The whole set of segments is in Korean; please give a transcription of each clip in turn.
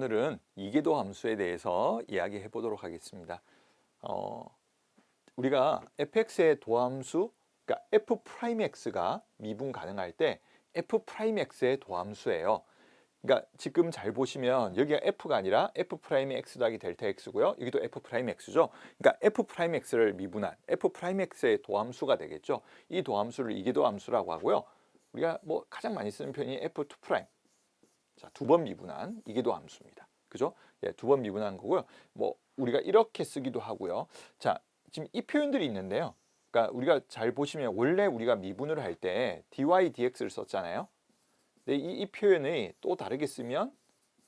오늘은 이계도 함수에 대해서 이야기해 보도록 하겠습니다. 우리가 fx의 도함수, 그러니까 f'x가 미분 가능할 때 f'x의 도함수예요. 그러니까 지금 잘 보시면 여기가 f가 아니라 f'x 더하기 델타 x고요. 여기도 f'x죠. 그러니까 f'x를 미분한 f'x의 도함수가 되겠죠. 이 도함수를 이계도 함수라고 하고요. 우리가 뭐 가장 많이 쓰는 편이 f2'. 자, 두 번 미분한 이계도 함수입니다. 그죠? 예, 두 번 미분한 거고요. 뭐 우리가 이렇게 쓰기도 하고요. 자, 지금 이 표현들이 있는데요. 그러니까 우리가 잘 보시면 원래 우리가 미분을 할 때 dy dx를 썼잖아요. 근데 이 표현이 또 다르게 쓰면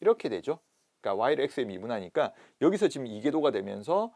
이렇게 되죠. 그러니까 y를 x에 미분하니까 여기서 지금 이계도가 되면서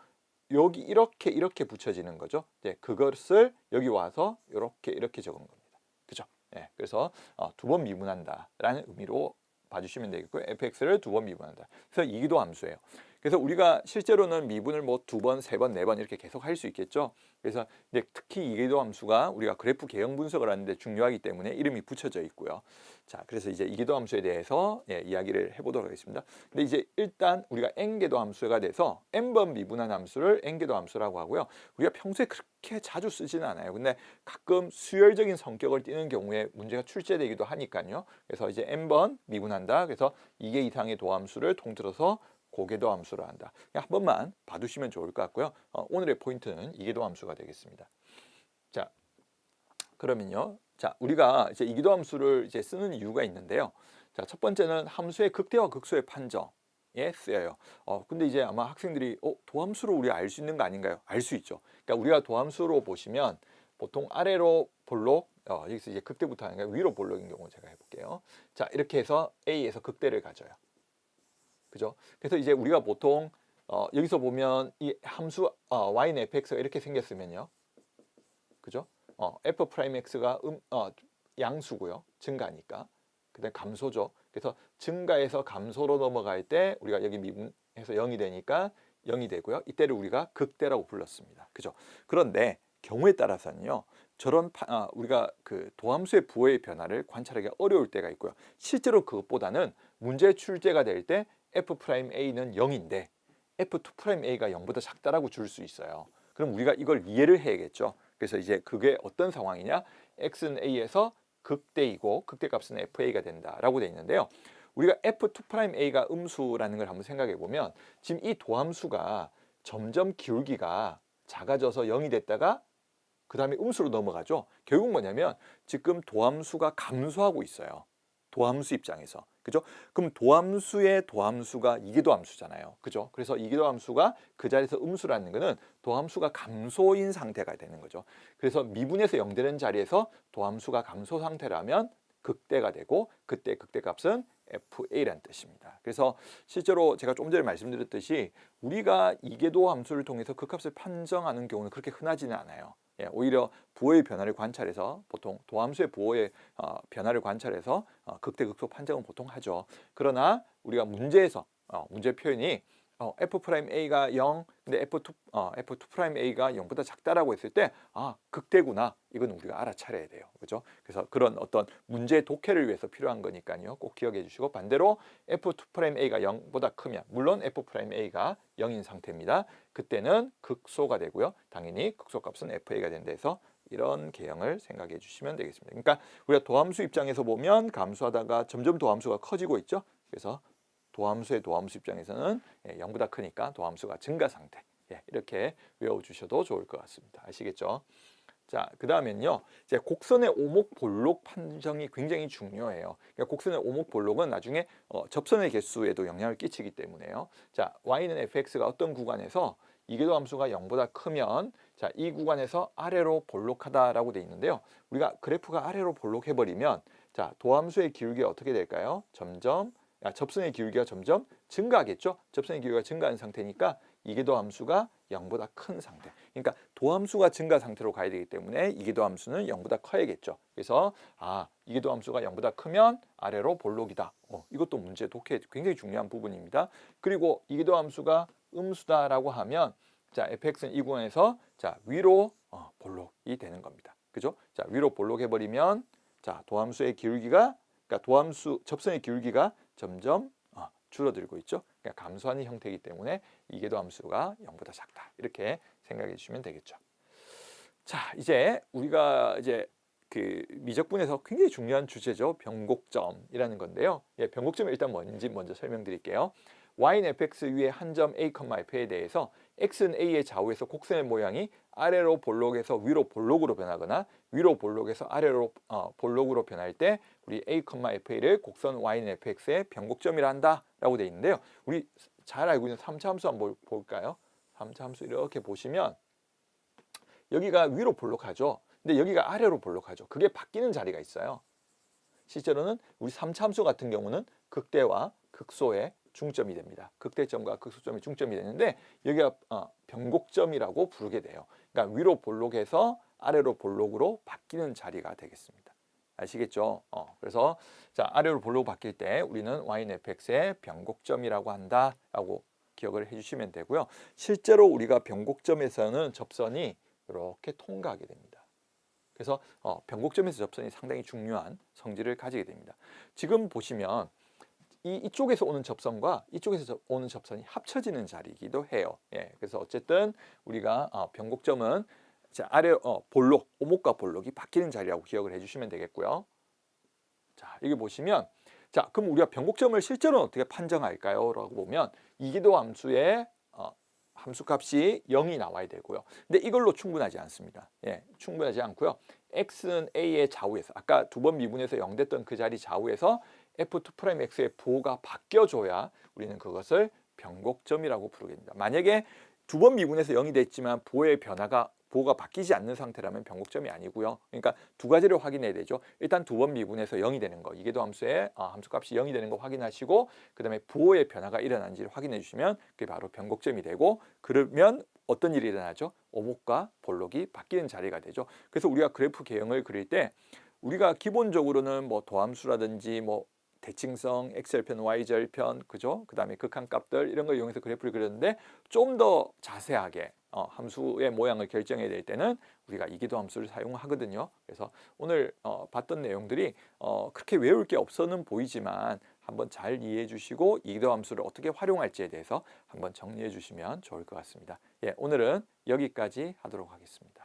여기 이렇게 붙여지는 거죠. 네, 그것을 여기 와서 이렇게 적은 겁니다. 그죠? 네, 그래서 두 번 미분한다라는 의미로 봐주시면 되겠고요. fx를 두 번 미분한다. 그래서 이기도 함수예요. 그래서 우리가 실제로는 미분을 뭐 두 번, 세 번, 네 번 이렇게 계속 할 수 있겠죠. 그래서 이제 특히 이기도 함수가 우리가 그래프 개형 분석을 하는데 중요하기 때문에 이름이 붙여져 있고요. 자, 그래서 이제 이기도 함수에 대해서 이야기를 해보도록 하겠습니다. 근데 이제 일단 우리가 n계도 함수가 돼서 n번 미분한 함수를 n계도 함수라고 하고요. 우리가 평소에 그렇게 자주 쓰지는 않아요. 근데 가끔 수열적인 성격을 띠는 경우에 문제가 출제되기도 하니까요. 그래서 이제 n번 미분한다. 그래서 2개 이상의 도함수를 통틀어서 고계도 함수를 한다. 한 번만 봐두시면 좋을 것 같고요. 오늘의 포인트는 이계도 함수가 되겠습니다. 자, 그러면요. 자, 우리가 이제 이계도 함수를 이제 쓰는 이유가 있는데요. 자, 첫 번째는 함수의 극대와 극소의 판정에 쓰여요. 근데 이제 아마 학생들이 도함수로 우리 알 수 있는 거 아닌가요? 알 수 있죠. 그러니까 우리가 도함수로 보시면 보통 아래로 볼록, 여기서 이제 극대부터 하는 게 위로 볼록인 경우 제가 해볼게요. 자, 이렇게 해서 A에서 극대를 가져요. 그죠? 그래서 이제 우리가 보통 여기서 보면 이 함수 y는 fx가 이렇게 생겼으면요. 그죠? f'x가 양수고요. 증가니까. 그다음 감소죠. 그래서 증가해서 감소로 넘어갈 때 우리가 여기 미분해서 0이 되니까 0이 되고요. 이때를 우리가 극대라고 불렀습니다. 그죠? 그런데 경우에 따라서는요. 저런 우리가 그 도함수의 부호의 변화를 관찰하기 어려울 때가 있고요. 실제로 그것보다는 문제 출제가 될 때 f'a는 0인데 f2'a가 0보다 작다라고 줄 수 있어요. 그럼 우리가 이걸 이해를 해야겠죠. 그래서 이제 그게 어떤 상황이냐? x는 a에서 극대이고 극대값은 fa가 된다라고 돼 있는데요. 우리가 f2'a가 음수라는 걸 한번 생각해 보면 지금 이 도함수가 점점 기울기가 작아져서 0이 됐다가 그 다음에 음수로 넘어가죠. 결국 뭐냐면 지금 도함수가 감소하고 있어요. 도함수 입장에서. 그죠? 그럼 도함수의 도함수가 이계도함수잖아요. 그죠? 그래서 이계도함수가 그 자리에서 음수라는 것은 도함수가 감소인 상태가 되는 거죠. 그래서 미분에서 0 되는 자리에서 도함수가 감소 상태라면 극대가 되고 그때 극대값은 FA라는 뜻입니다. 그래서 실제로 제가 좀 전에 말씀드렸듯이 우리가 이계도 함수를 통해서 그 값을 판정하는 경우는 그렇게 흔하지는 않아요. 오히려 부호의 변화를 관찰해서 보통 도함수의 부호의 변화를 관찰해서 극대 극소 판정은 보통 하죠. 그러나 우리가 문제에서 문제 표현이 f'a가 0, 근데 f2'a가 0보다 작다라고 했을 때 극대구나. 이건 우리가 알아차려야 돼요. 그죠? 그래서 그런 어떤 문제 독해를 위해서 필요한 거니까요. 꼭 기억해 주시고 반대로 f2'a가 0보다 크면 물론 f'a가 0인 상태입니다. 그때는 극소가 되고요. 당연히 극소값은 fa가 된다 해서 이런 개형을 생각해 주시면 되겠습니다. 그러니까 우리가 도함수 입장에서 보면 감소하다가 점점 도함수가 커지고 있죠. 그래서 도함수의 도함수 입장에서는 0보다 크니까 도함수가 증가 상태. 이렇게 외워주셔도 좋을 것 같습니다. 아시겠죠? 자, 그 다음엔요. 이제 곡선의 오목볼록 판정이 굉장히 중요해요. 그러니까 곡선의 오목볼록은 나중에 접선의 개수에도 영향을 끼치기 때문에요. 자, y는 fx가 어떤 구간에서 이계도 함수가 0보다 크면 자, 이 구간에서 아래로 볼록하다라고 돼 있는데요. 우리가 그래프가 아래로 볼록해버리면 자, 도함수의 기울기가 어떻게 될까요? 접선의 기울기가 점점 증가하겠죠. 접선의 기울기가 증가하는 상태니까 이계도 함수가 0보다 큰 상태. 그러니까 도함수가 증가 상태로 가야 되기 때문에 이계도 함수는 0보다 커야겠죠. 그래서 이계도 함수가 0보다 크면 아래로 볼록이다. 이것도 문제 독해 굉장히 중요한 부분입니다. 그리고 이계도 함수가 음수다라고 하면 자, fx는 이 구간에서 자, 위로 볼록이 되는 겁니다. 그죠? 자, 위로 볼록해 버리면 자, 도함수의 기울기가 그러니까 접선의 기울기가 점점 줄어들고 있죠. 그러니까 감소하는 형태이기 때문에 이계도 함수가 0보다 작다. 이렇게 생각해 주시면 되겠죠. 자, 이제 우리가 이제 그 미적분에서 굉장히 중요한 주제죠. 변곡점이라는 건데요. 예, 변곡점이 일단 뭔지 먼저 설명드릴게요. y는 fx 위에 한 점 a, f에 대해서 x는 a의 좌우에서 곡선의 모양이 아래로 볼록에서 위로 볼록으로 변하거나 위로 볼록에서 아래로 볼록으로 변할 때 우리 a, fa를 곡선 y는 fx의 변곡점이라 한다라고 되어 있는데요. 우리 잘 알고 있는 3차 함수 한번 볼까요? 3차 함수 이렇게 보시면 여기가 위로 볼록하죠. 근데 여기가 아래로 볼록하죠. 그게 바뀌는 자리가 있어요. 실제로는 우리 3차 함수 같은 경우는 극대와 극소의 중점이 됩니다. 극대점과 극소점의 중점이 되는데 여기가 변곡점이라고 부르게 돼요. 그러니까 위로 볼록에서 아래로 볼록으로 바뀌는 자리가 되겠습니다. 아시겠죠? 그래서 자, 아래로 볼록 바뀔 때 우리는 y는 fx의 변곡점이라고 한다라고 기억을 해주시면 되고요. 실제로 우리가 변곡점에서는 접선이 이렇게 통과하게 됩니다. 그래서 변곡점에서 접선이 상당히 중요한 성질을 가지게 됩니다. 지금 보시면 이쪽에서 오는 접선과 이쪽에서 오는 접선이 합쳐지는 자리이기도 해요. 예, 그래서 어쨌든 우리가 변곡점은 아래 볼록, 오목과 볼록이 바뀌는 자리라고 기억을 해주시면 되겠고요. 자, 여기 보시면 자, 그럼 우리가 변곡점을 실제로는 어떻게 판정할까요? 라고 보면 이기도 함수의 함수값이 0이 나와야 되고요. 근데 이걸로 충분하지 않습니다. 예, 충분하지 않고요. x는 a의 좌우에서 아까 두 번 미분해서 0 됐던 그 자리 좌우에서 f2'x의 부호가 바뀌어줘야 우리는 그것을 변곡점이라고 부르게 됩니다. 만약에 두 번 미분해서 0이 됐지만 부호가 바뀌지 않는 상태라면 변곡점이 아니고요. 그러니까 두 가지를 확인해야 되죠. 일단 두 번 미분해서 0이 되는 거, 이계도 함수의 함수값이 0이 되는 거 확인하시고 그 다음에 부호의 변화가 일어난지를 확인해 주시면 그게 바로 변곡점이 되고 그러면 어떤 일이 일어나죠? 오목과 볼록이 바뀌는 자리가 되죠. 그래서 우리가 그래프 개형을 그릴 때 우리가 기본적으로는 뭐 도함수라든지 뭐 대칭성, x절편, y절편, 그죠? 그 다음에 극한값들 이런 걸 이용해서 그래프를 그렸는데 좀 더 자세하게 함수의 모양을 결정해야 될 때는 우리가 이기도 함수를 사용하거든요. 그래서 오늘 봤던 내용들이 그렇게 외울 게 없어는 보이지만 한번 잘 이해해 주시고 이기도 함수를 어떻게 활용할지에 대해서 한번 정리해 주시면 좋을 것 같습니다. 예, 오늘은 여기까지 하도록 하겠습니다.